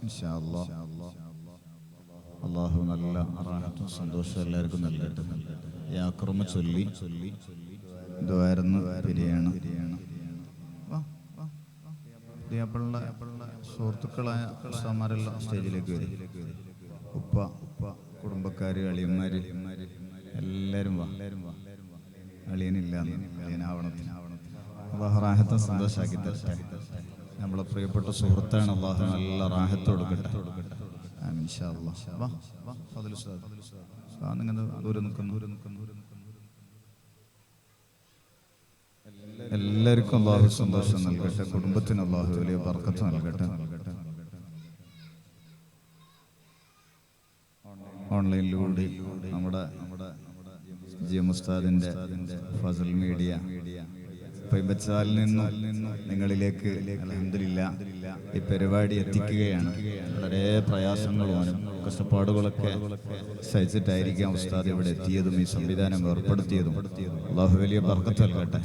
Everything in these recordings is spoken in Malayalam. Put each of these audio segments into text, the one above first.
ഇൻഷാ അല്ലാഹ്. അല്ലാഹു നല്ല റാഹത്തും സന്തോഷവും എല്ലാവർക്കും നൽകട്ടെ. യാക്രമ ചൊല്ലി ദുആർന്ന് പിരിയാണ്. പ്രിയപ്പെട്ട സുഹൃത്തുക്കളായ ഉസ്താദുമാരെല്ലാം സ്റ്റേജിലേക്ക് വരും. ഉപ്പ കുടുംബക്കാര് അളിയന്മാര് എല്ലാവരും വാ. അളിയനില്ല, അളിയനാവണത്തിന് അല്ലാഹു റാഹത്തും സന്തോഷാക്കി തരട്ടെ. നമ്മളെ പ്രിയപ്പെട്ട സുഹൃത്താണ്, അല്ലാഹു നല്ല റാഹത്ത് കൊടുക്കട്ടെ. ആമീൻ ഇൻഷാ അല്ലാഹ്. വാ ഫാദിൽ ഉസ്താദ് നിങ്ങൾ ദൂരെ നിൽക്കുന്നു. എല്ലാവർക്കും അല്ലാഹു സന്തോഷം നൽകട്ടെ. കുടുംബത്തിന് അല്ലാഹു വലിയ ബർക്കത്ത് നൽകട്ടെ. ഓൺലൈനിലൂടെ നമ്മുടെ ജിഎം ഉസ്താദിന്റെ ഫസൽ മീഡിയ പൈമ്പച്ചാലിൽ നിന്നും നിങ്ങളിലേക്ക് അൽഹംദുലില്ലാഹ് ഈ പരിപാടി എത്തിക്കുകയാണ്. വളരെ പ്രയാസങ്ങളും കഷ്ടപ്പാടുകളൊക്കെ സഹിച്ചിട്ടായിരിക്കാം ഉസ്താദ് ഇവിടെ എത്തിയതും ഈ സംവിധാനം ഏർപ്പെടുത്തിയതും. അല്ലാഹു വലിയ ബർക്കത്ത് നൽകട്ടെ.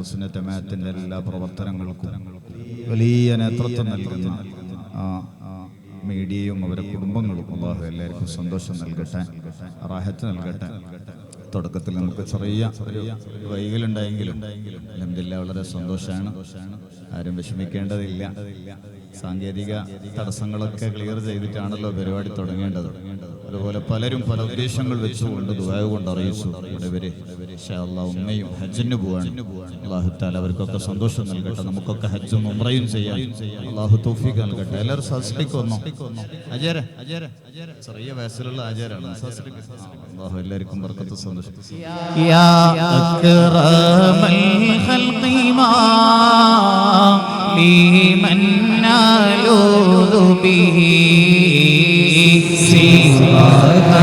സുന്നത്ത് ജമാഅത്തിന്റെ എല്ലാ പ്രവർത്തനങ്ങൾക്കും വലിയ നേതൃത്വം നൽകുന്ന മീഡിയയും അവരുടെ കുടുംബങ്ങളും അല്ലാഹു എല്ലാവർക്കും സന്തോഷം നൽകട്ടെ, റാഹത്ത് നൽകട്ടെ. തുടക്കത്തിൽ നമുക്ക് ചെറിയ വൈകലുണ്ടായെങ്കിലും അൽഹംദുലില്ലാഹ് വളരെ സന്തോഷമാണ്. ആരും വിഷമിക്കേണ്ടതില്ല. സാങ്കേതിക തടസ്സങ്ങളൊക്കെ ക്ലിയർ ചെയ്തിട്ടാണല്ലോ പരിപാടി തുടങ്ങേണ്ടത്. അതുപോലെ പലരും പല ഉദ്ദേശങ്ങൾ വെച്ചുകൊണ്ട് ദുആ കൊണ്ട് അറിയിച്ചു. ഇവര് ഇൻഷാ അല്ലാഹ് ഉമ്മയും ഹജ്ജിന് പോവാണ്. അല്ലാഹു തആല അവർക്കൊക്കെ സന്തോഷം നൽകട്ടെ. നമുക്കൊക്കെ ഹജ്ജും ഉംറയും ചെയ്യാൻ അല്ലാഹു തൗഫീഖ് നൽകട്ടെ. എല്ലാവരും സസ്ലിക്ക് വന്നോ. അജേര ചെറിയ വയസ്സിലുള്ള ആചാരാണ്. അല്ലാഹു എല്ലാവർക്കും ബർക്കത്ത് സന്തോഷം. യാ അക്റമൽ ഖൽഖി മാ ലിമൻ നാലൂദു ബിഹി സിവാക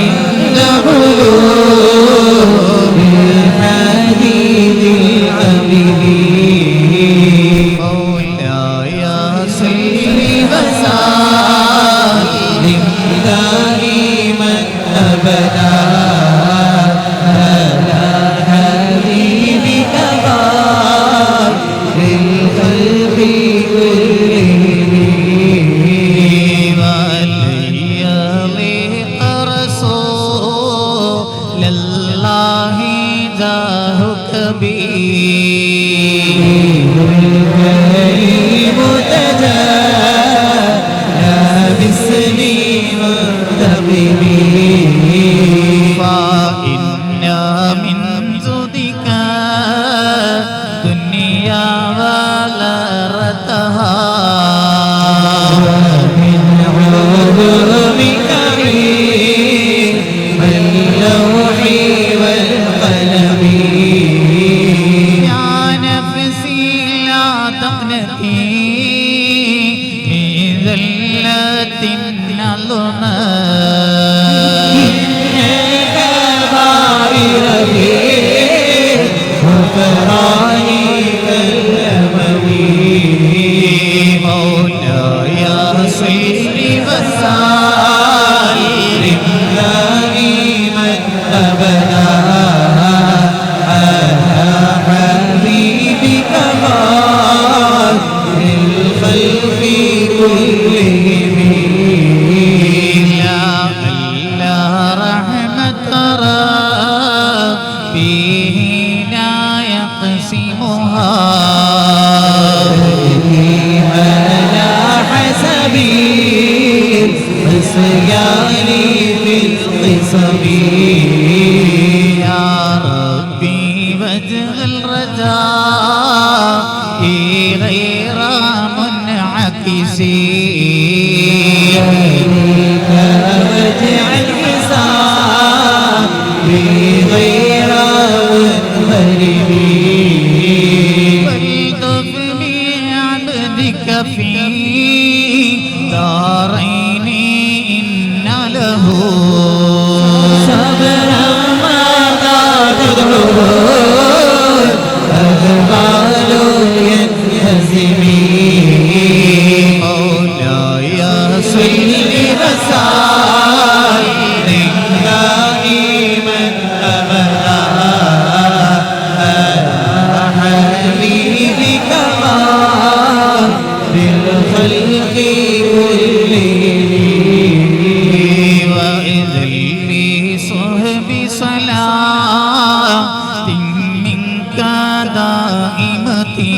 ഇൻദ ഖുലൂബിൽ ഹദീദിൽ അബീദി മൗലായ സല്ലി വസല്ലിം ദായിമൻ അബദാ بالخلق وإذا لصحب صلاة منك دائمتي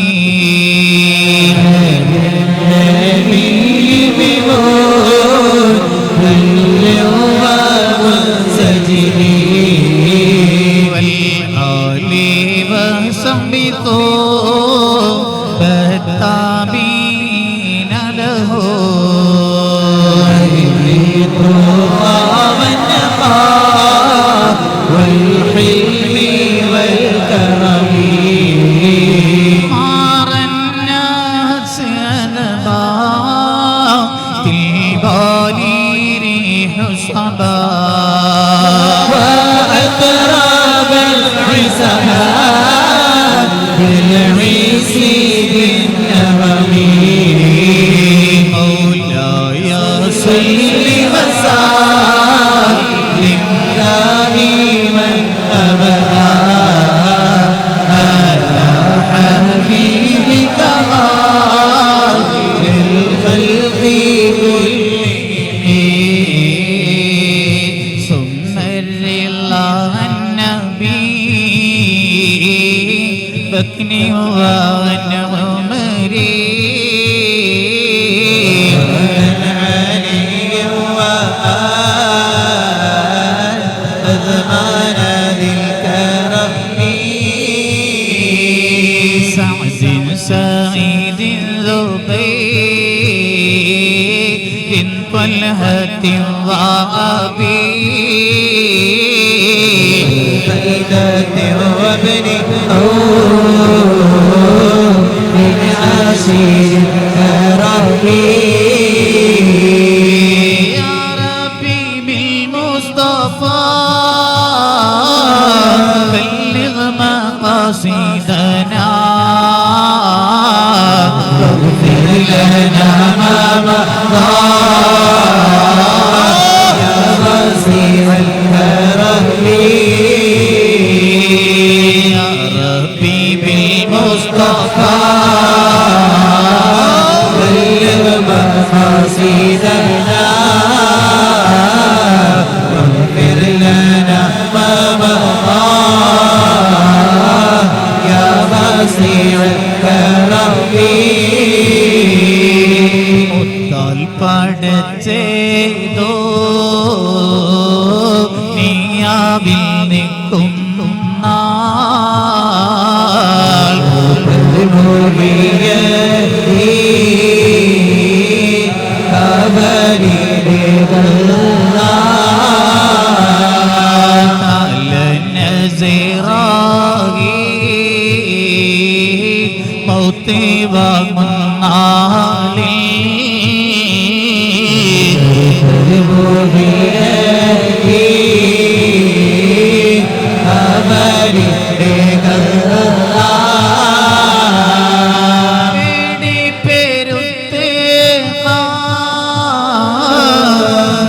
والآل وصحبه بالتابعين له والحلم والكرم مار الناس أنبا تلبالي ريح صبا وأتراب العسها بالعيس بالنغم مولاي صل وسلم دائما أبدا على حبيبك للخلق كلهم ثم الرضا النبي بكني وعن عمري وعن علي وآل أذمان ذي الكرم سعد سعيد زبير طلحة وأبي فإدة وابن من عاشر ربي يا ربي بالمصطفى بلغ مقاصدنا واغفر لنا ما مضى يا واسع الكرم يا ربي بالمصطفى بلغ مقاصدنا واغفر لنا ما مضى يا واسع الكرم മുത്താൽ പടച്ചേതോ നീയാവിൽ നിൽക്കും നാൾ മൗത്തി വാങ്ങുന്നാളിൽ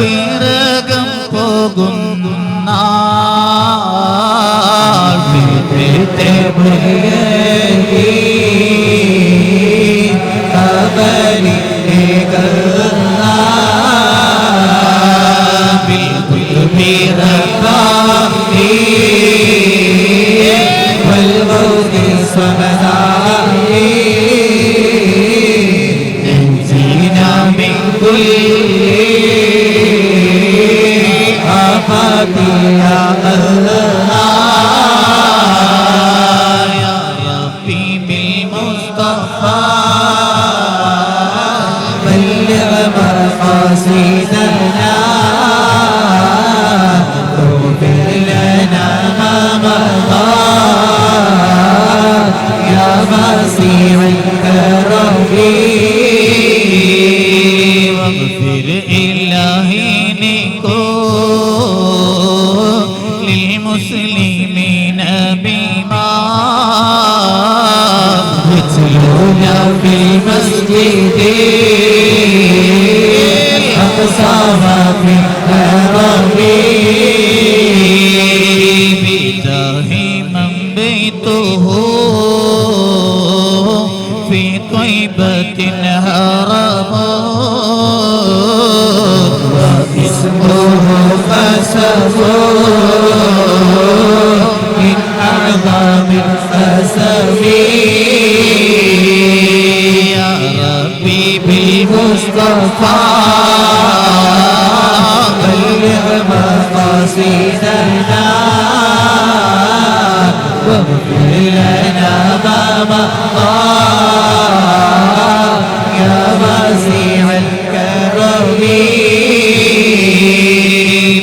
വിറകം പോകുന്ന للمسلمين بما يتلون في مسجد الأقصى في الحرم بداهما بيته في طيبة الحرم واسمه قسم من أعظم القسم يا ربي بالمصطفى بلغ مقاصدنا واغفر لنا ما مضى يا واسع الكرم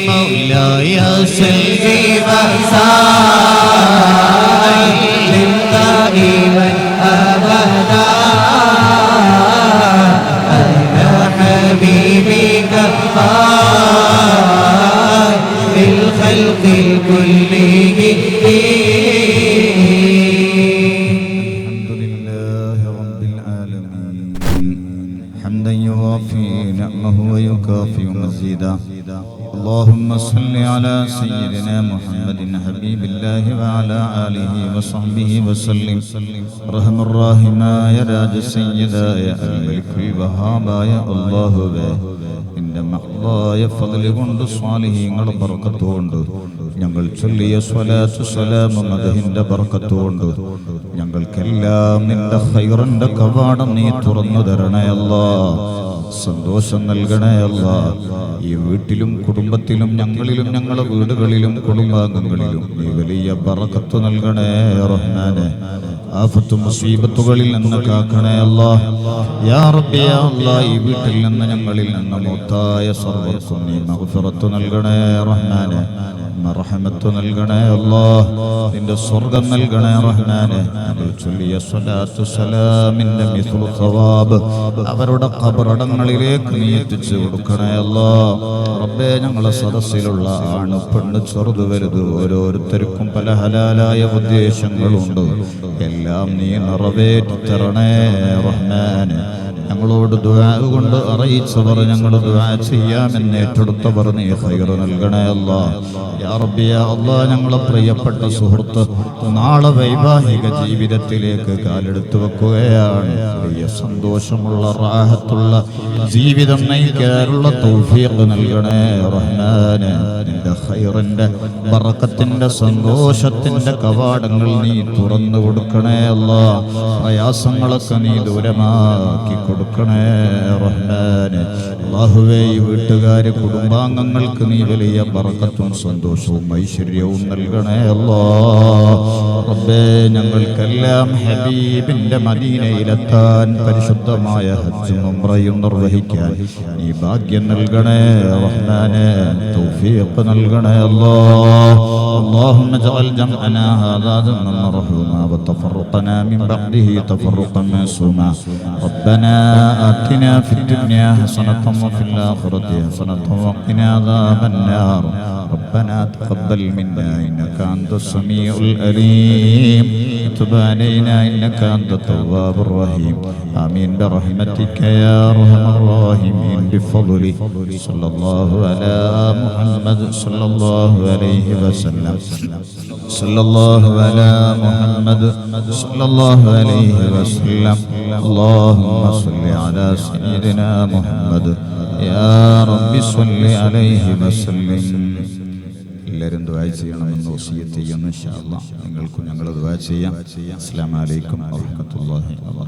مولاي صل وسلم دائما ابدا على حبيبك بالخلق كلهم. الحمد لله رب العالمين حمدا يوافي نعمه ويكافئ مزيدا. اللهم صل على سيدنا محمد حبيب الله وعلى آله وصحبه وسلم. رحم الراحമായ രാജസയ്യിദായ അൽമലിക്കുൽ വഹാബായ അല്ലാഹുവേ, നിന്റെ മഹ്ദായ ഫദ്ല് കൊണ്ട് സ്വാലിഹീങ്ങളുടെ ബർക്കത്ത് കൊണ്ട് ഞങ്ങൾ ചൊല്ലിയ സ്വലാത്ത് സലാം മദ്ഹിന്റെ ബർക്കത്ത് കൊണ്ട് ഞങ്ങൾക്കെല്ലാം നിന്റെ ഖൈറിന്റെ കവാടം നീ തുറന്നു തരണേ അല്ലാഹ്. സന്തോഷം നൽകണേ അല്ലാഹ്. ഈ വീട്ടിലും കുടുംബത്തിലും ഞങ്ങളിലും ഞങ്ങളുടെ വീടുകളിലും കുടുംബാംഗങ്ങളിലും നീ വലിയ ബർക്കത്ത് നൽകണേ റഹ്മാനെ. ആഫത്ത് മുസീബത്തുകളിൽ നിന്ന് കാക്കണേ അല്ലാഹ്. യാ റബ്ബി യാ അല്ലാഹ്, ഈ വീട്ടിൽ നിന്ന് ഞങ്ങളിൽ നിന്ന് മൗത്തായ സർവ്വർക്കും നീ മഗ്ഫിറത്ത് നൽകണേ റഹ്മാനെ. റഹ്മത്ത് നൽകണേ അല്ലാഹ്. നിന്റെ സ്വർഗ്ഗം നൽകണേ റഹ്മാനെ. ഞങ്ങൾ ചൊല്ലിയ സ്വലാത്തു സലാമിന്റെ മിസ്ലു സവാബ് അവരുടെ ഖബറടങ്ങളിലേക്ക് നീ എത്തിച്ചു കൊടുക്കണേ അല്ലാഹ്. റബ്ബേ, ഞങ്ങളെ സദസ്സിലുള്ള ആണ് പെണ്ണ് ചെറുത് വലുത് ഓരോരുത്തർക്കും പല ഹലാലായ ഉദ്ദേശങ്ങളുണ്ട്. എല്ലാം നീ നിറവേറ്റി തരണേ റഹ്മാനെ. ഞങ്ങളോട് ദുആ കൊണ്ട് അറിയിച്ചവർ ഞങ്ങൾ ദുആ ചെയ്യാമെന്ന് ഏറ്റെടുത്തവർ നീ ഖൈർ നൽകണേ അല്ലാഹ്. യാ റബ്ബി യാ അല്ലാഹ്, ഞങ്ങളെ പ്രിയപ്പെട്ട സുഹൃത്ത് നാളെ വൈവാഹിക ജീവിതത്തിലേക്ക് കാലെടുത്തു വെക്കുകയാണ്. വലിയ സന്തോഷമുള്ള റാഹത്തുള്ള ജീവിതം നയിക്കാനുള്ള തൗഫീഖ് നൽകണേ റഹ്മാനെ. നിന്റെ ഖൈറിന്റെ ബറക്കത്തിന്റെ സന്തോഷത്തിന്റെ കവാടങ്ങൾ നീ തുറന്നു കൊടുക്കണേ അല്ലാഹ്. പ്രയാസങ്ങളൊക്കെ നീ ദൂരമാക്കി കൊടുക്കണേ റഹ്മാനെ. അല്ലാഹുവേ, ഈ വീട്ടുകാരെ കുടുംബാംഗങ്ങൾക്ക് നീ വലിയ ബറക്കത്തും സന്തോഷവും ഐശ്വര്യവും നൽകണേ അല്ലാഹ്. റബ്ബേ, ഞങ്ങൾക്കെല്ലാം ഹബീബിന്റെ മദീനയിലെത്താൻ പരിശുദ്ധമായ ഹജ്ജും ഉംറയും നിർവഹിക്കാൻ നീ ഭാഗ്യം നൽകണേ റഹ്മാനെ. തൗഫീഖ് നൽകണേ അല്ലാഹ്. اللهم اجعل جمعنا هذا جمعا مرحوما وتفرقنا من بعده تفرقا معصوما. ربنا آتنا في الدنيا حسنة وفي الآخرة حسنة وقنا عذاب النار. ربنا تقبل منا إنك أنت السميع العليم. تب علينا إنك أنت التواب الرحيم. آمين برحمتك يا أرحم الراحمين. بفضله صلى الله على محمد صلى الله عليه وسلم. صلى الله على محمد صلى الله عليه وسلم. اللهم صل على سيدنا محمد يا رب صل عليه وسلم. എല്ലാവരും ദുആ ചെയ്യണമെന്ന് വസിയത്ത് ചെയ്യുന്നു ഇൻഷാ അല്ലാഹ്. നിങ്ങൾക്കും ഞങ്ങൾ ദുആ ചെയ്യാം. അസ്സലാമു അലൈക്കും വറഹ്മത്തുള്ളാഹി വബറകാതുഹു.